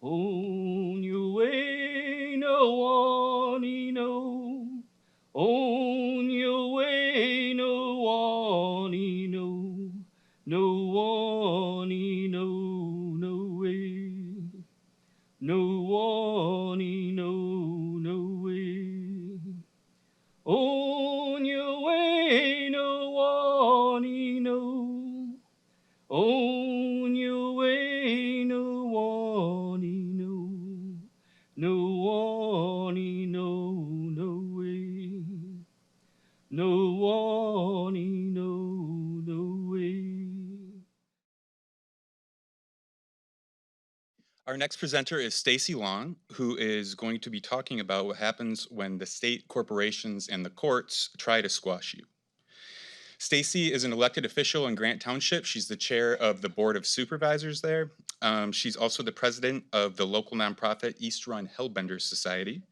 On your way, no one know. On your way, no one know. No one know, no way. No one know, no way. On your way, no one know. On your way, no one know. No one know, no way. No one know, no way. Our next presenter is Stacy Long, who is going to be talking about what happens when the state corporations and the courts try to squash you. Stacy is an elected official in Grant Township. She's the chair of the Board of Supervisors there. She's also the president of the local nonprofit East Run Hellbenders Society.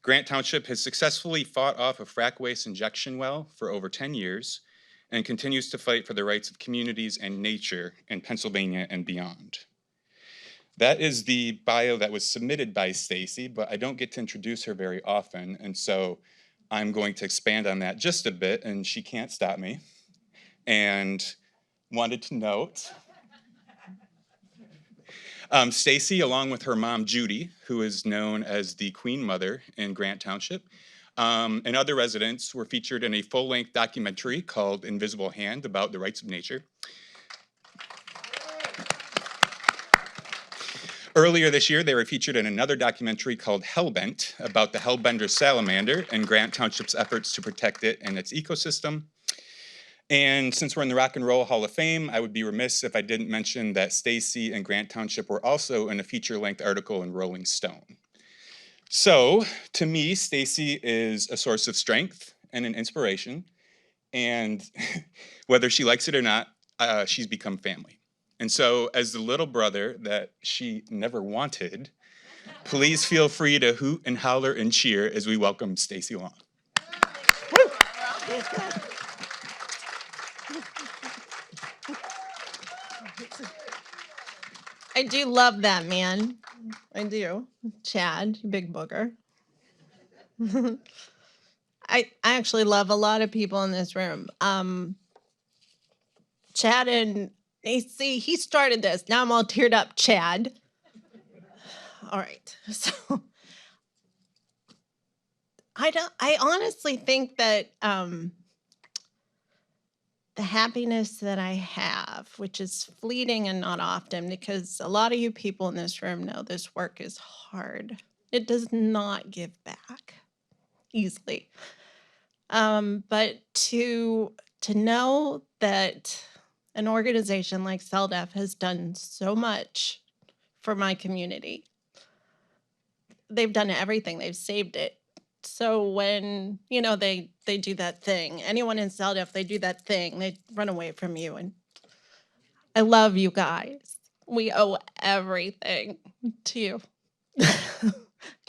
Grant Township has successfully fought off a frac waste injection well for over 10 years and continues to fight for the rights of communities and nature in Pennsylvania and beyond. That is the bio that was submitted by Stacy, but I don't get to introduce her very often, and so I'm going to expand on that just a bit, and she can't stop me. And wanted to note, Stacy, along with her mom Judy, who is known as the Queen Mother in Grant Township, and other residents were featured in a full-length documentary called Invisible Hand about the rights of nature. Earlier this year, they were featured in another documentary called Hellbent about the Hellbender salamander and Grant Township's efforts to protect it and its ecosystem. And since we're in the Rock and Roll Hall of Fame, I would be remiss if I didn't mention that Stacy and Grant Township were also in a feature-length article in Rolling Stone. So, to me, Stacy is a source of strength and an inspiration. And whether she likes it or not, she's become family. And so, as the little brother that she never wanted, please feel free to hoot and holler and cheer as we welcome Stacy Long. I do love that, man. I do. Chad, you big booger. I actually love a lot of people in this room. Chad and see, he started this. Now I'm all teared up, Chad. All right. So I honestly think that the happiness that I have, which is fleeting and not often, because a lot of you people in this room know this work is hard. It does not give back easily. But to know that an organization like CELDF has done so much for my community, they've done everything. They've saved it. So when, they do that thing, anyone in CELDF, they do that thing, they run away from you. And I love you guys. We owe everything to you.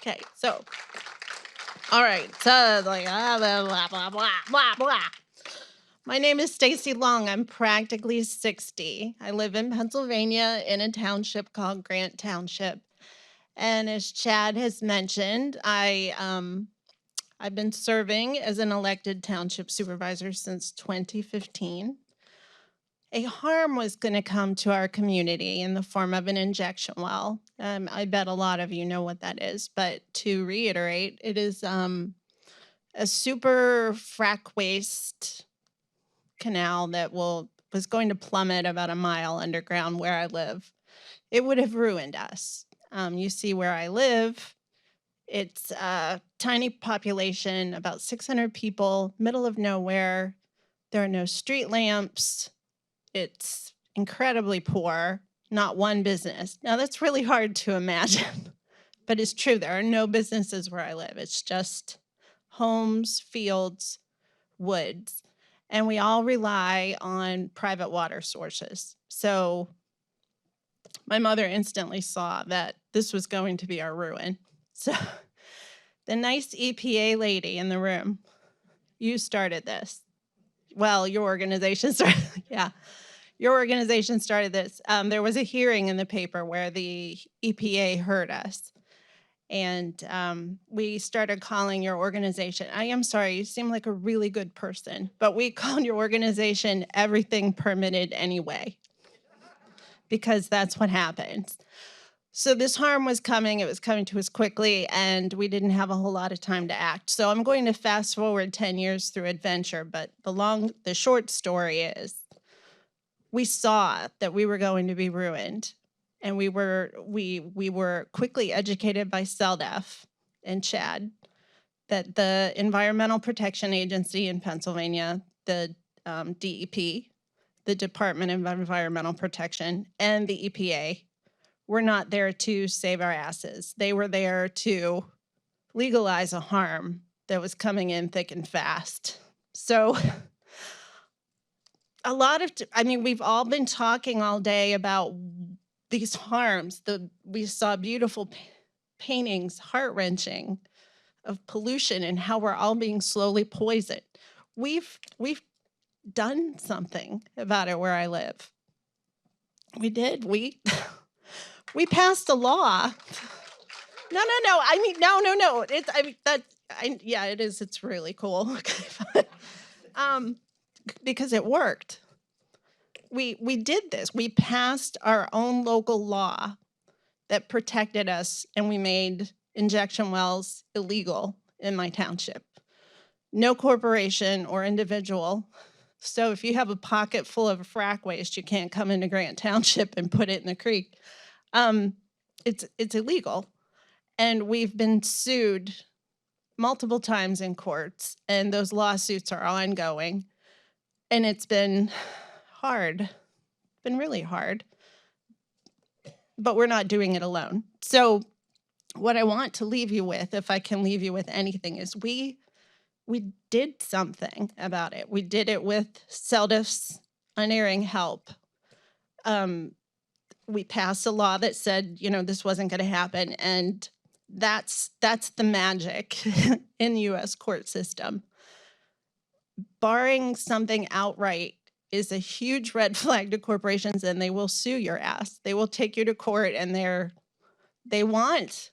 Okay, so, all right. So, like, blah, blah, blah, blah, blah. My name is Stacy Long. I'm practically 60. I live in Pennsylvania in a township called Grant Township. And as Chad has mentioned, I've been serving as an elected township supervisor since 2015. A harm was going to come to our community in the form of an injection well. I bet a lot of you know what that is, but to reiterate, it is a super frac waste canal that was going to plummet about a mile underground where I live. It would have ruined us. You see where I live. It's a tiny population, about 600 people, middle of nowhere. There are no street lamps. It's incredibly poor, not one business. Now, that's really hard to imagine, but it's true. There are no businesses where I live. It's just homes, fields, woods, and we all rely on private water sources. So my mother instantly saw that this was going to be our ruin. So the nice EPA lady in the room, you started this. Well, your organization started, yeah. your organization started this. There was a hearing in the paper where the EPA heard us. And we started calling your organization. I am sorry, you seem like a really good person, but we called your organization Everything Permitted Anyway, because that's what happens. So this harm was coming, it was coming to us quickly, and we didn't have a whole lot of time to act. So I'm going to fast forward 10 years through adventure, but the short story is we saw that we were going to be ruined. And we were quickly educated by CELDF and Chad that the Environmental Protection Agency in Pennsylvania, the DEP, the Department of Environmental Protection, and the EPA were not there to save our asses. They were there to legalize a harm that was coming in thick and fast. So we've all been talking all day about these harms. We saw beautiful paintings, heart-wrenching, of pollution and how we're all being slowly poisoned. We've done something about it where I live. We did. We passed a law. No. No. It is. It's really cool. Because it worked. We did this. We passed our own local law that protected us, and we made injection wells illegal in my township. No corporation or individual. So if you have a pocket full of frack waste, you can't come into Grant Township and put it in the creek. It's illegal. And we've been sued multiple times in courts, and those lawsuits are ongoing. And it's been hard. It's been really hard. But we're not doing it alone. So what I want to leave you with, if I can leave you with anything, is we did something about it. We did it with CELDF's unerring help. We passed a law that said, this wasn't going to happen. And that's the magic in the U.S. court system. Barring something outright is a huge red flag to corporations, and they will sue your ass. They will take you to court, and they want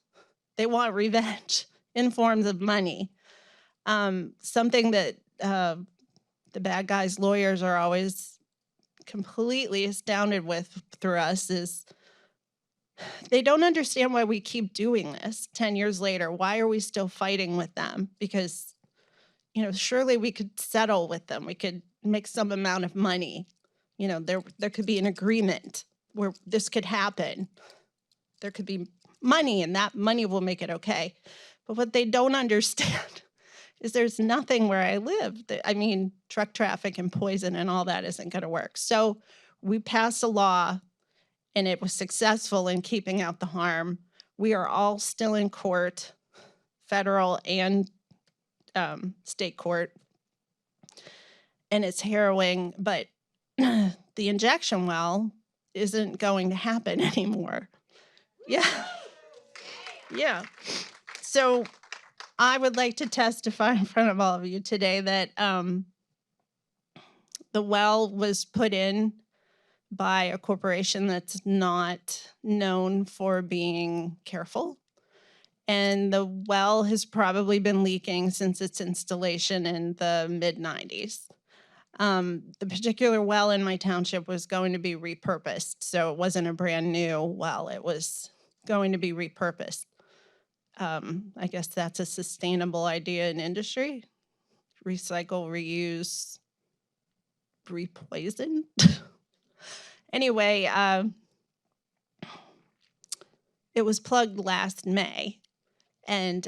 revenge in forms of money. Something that the bad guys' lawyers are always completely astounded with through us is they don't understand why we keep doing this 10 years later. Why are we still fighting with them? Because, surely we could settle with them. We could make some amount of money. There could be an agreement where this could happen. There could be money, and that money will make it okay. But what they don't understand is there's nothing where I live. Truck traffic and poison and all that isn't going to work. So we passed a law, and it was successful in keeping out the harm. We are all still in court, federal and state court, and it's harrowing, but the injection well isn't going to happen anymore. Yeah. So I would like to testify in front of all of you today that the well was put in by a corporation that's not known for being careful. And the well has probably been leaking since its installation in the mid-90s. The particular well in my township was going to be repurposed, so it wasn't a brand new well. It was going to be repurposed. I guess that's a sustainable idea in industry. Recycle, reuse, repoison. Anyway, it was plugged last May. And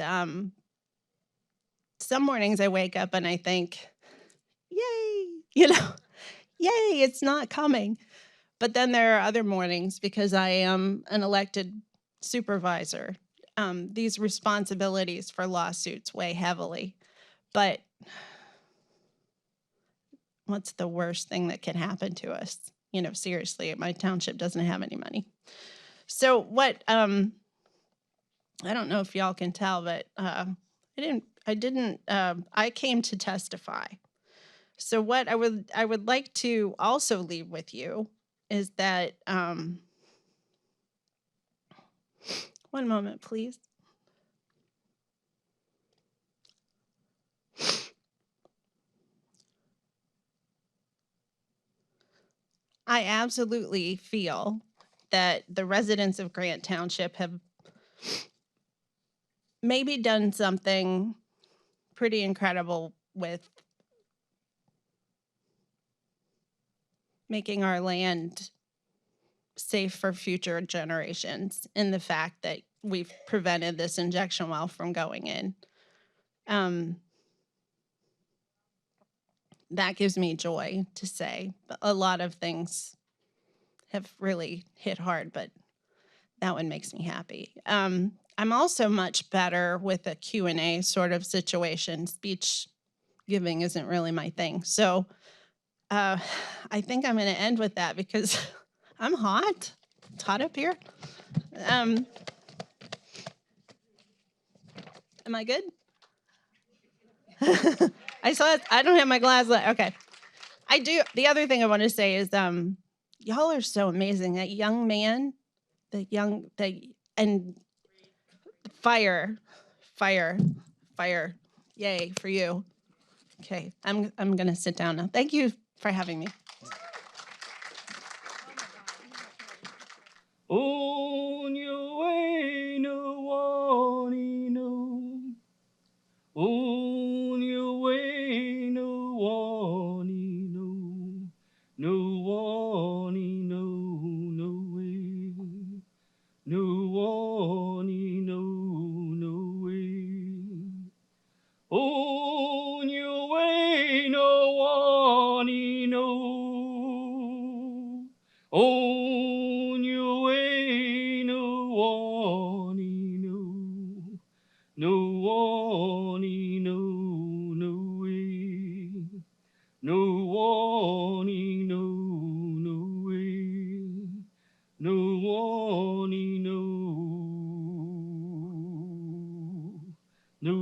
some mornings I wake up and I think, yay, yay, it's not coming. But then there are other mornings, because I am an elected supervisor. These responsibilities for lawsuits weigh heavily. But what's the worst thing that can happen to us? Seriously, my township doesn't have any money. So what, I don't know if y'all can tell, but I came to testify. So what I would like to also leave with you is that one moment, please. I absolutely feel that the residents of Grant Township have maybe done something pretty incredible with making our land safe for future generations, in the fact that we've prevented this injection well from going in. That gives me joy to say. A lot of things have really hit hard, but that one makes me happy. I'm also much better with a Q&A sort of situation. Speech giving isn't really my thing. So I think I'm going to end with that because I'm hot. It's hot up here. Am I good? I saw it. I don't have my glasses. Okay. I do. The other thing I want to say is y'all are so amazing. That young man, and fire. Yay for you. Okay, I'm gonna sit down now. Thank you for having me. On your way, no one know. On your way, no one know. No one know, no way. No one know, no way. On your way, no one know. On your way, no one know. No one know, no way. No one know, no way. No one know, no